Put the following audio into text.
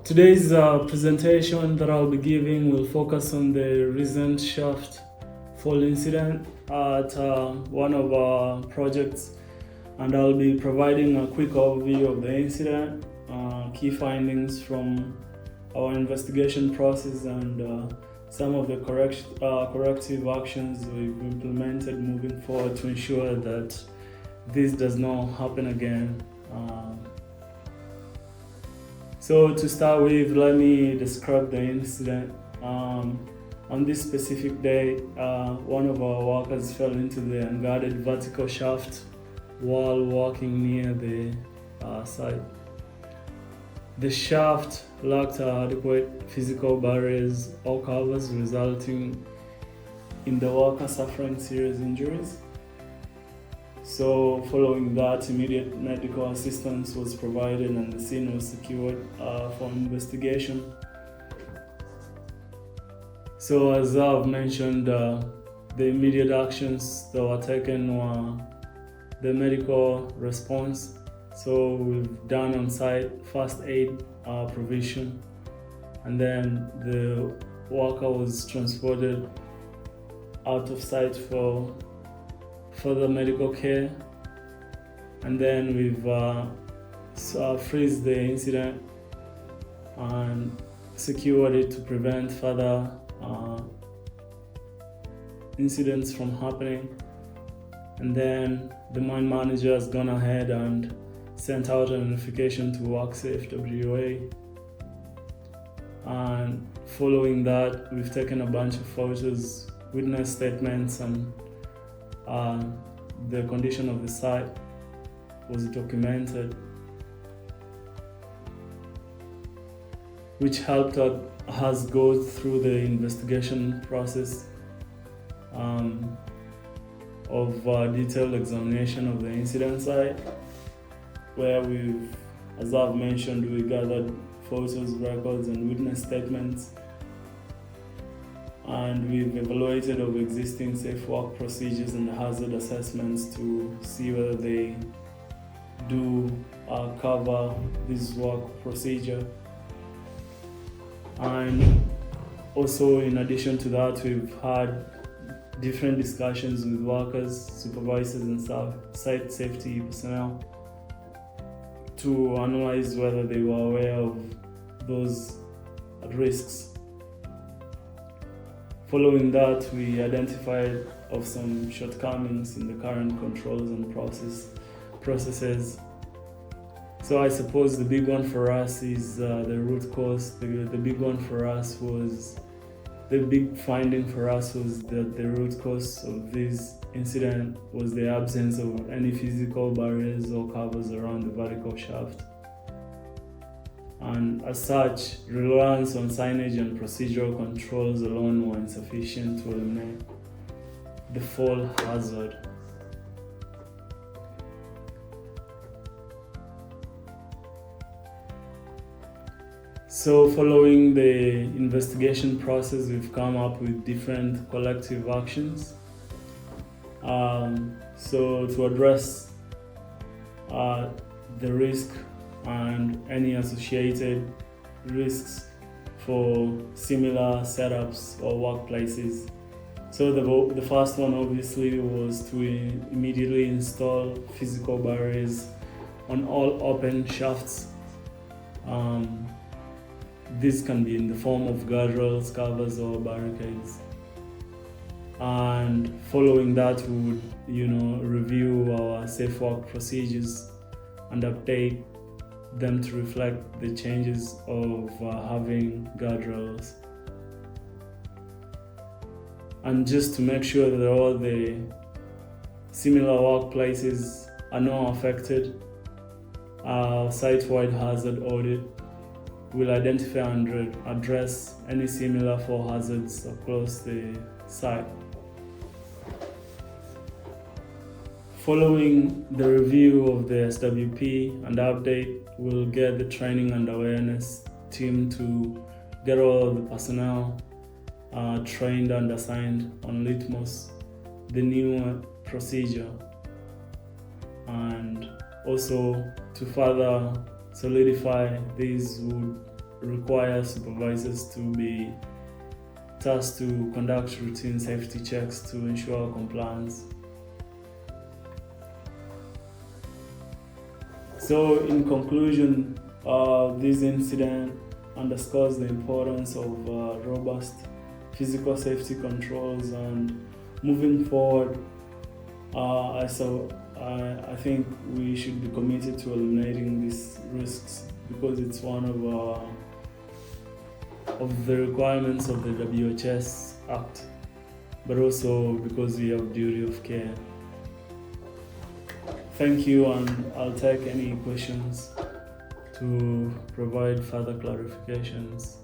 Today's presentation that I'll be giving will focus on the recent shaft fall incident at one of our projects, and I'll be providing a quick overview of the incident, key findings from our investigation process, and some of the corrective actions we've implemented moving forward to ensure that this does not happen again. So to start with, let me describe the incident. On this specific day, one of our workers fell into the unguarded vertical shaft while walking near the site. The shaft lacked adequate physical barriers or covers, resulting in the worker suffering serious injuries. So following that, immediate medical assistance was provided and the scene was secured for investigation. So as I've mentioned, the immediate actions that were taken were the medical response. So we've done on-site first aid provision, and then the worker was transported out of site for further medical care, and then we've freezed the incident and secured it to prevent further incidents from happening. And then the mine manager has gone ahead and sent out a notification to WorkSafe WA, and following that we've taken a bunch of photos, witness statements, and the condition of the site was documented, which helped us go through the investigation process of detailed examination of the incident site, where as I've mentioned, we gathered photos, records, and witness statements, and we've evaluated of existing safe work procedures and hazard assessments to see whether they do cover this work procedure. And also, in addition to that, we've had different discussions with workers, supervisors, and site safety personnel to analyze whether they were aware of those risks. Following that, we identified of some shortcomings in the current controls and processes. So I suppose the big one for us is the root cause. The big finding for us was that the root cause of this incident was the absence of any physical barriers or covers around the vertical shaft. And as such, reliance on signage and procedural controls alone were insufficient to eliminate the fall hazard. So following the investigation process, we've come up with different collective actions. So to address the risk and any associated risks for similar setups or workplaces. So the first one obviously was to immediately install physical barriers on all open shafts. This can be in the form of guardrails, covers, or barricades. And following that, we would review our safe work procedures and update them to reflect the changes of having guardrails, and just to make sure that all the similar workplaces are not affected, our site-wide hazard audit will identify and address any similar fall hazards across the site. Following the review of the SWP and update, we'll get the training and awareness team to get all the personnel trained and assigned on Litmus, the new procedure, and also to further solidify these, would require supervisors to be tasked to conduct routine safety checks to ensure compliance. So, in conclusion, this incident underscores the importance of robust physical safety controls, and moving forward, I think we should be committed to eliminating these risks because it's one of the requirements of the WHS Act, but also because we have duty of care. Thank you, and I'll take any questions to provide further clarifications.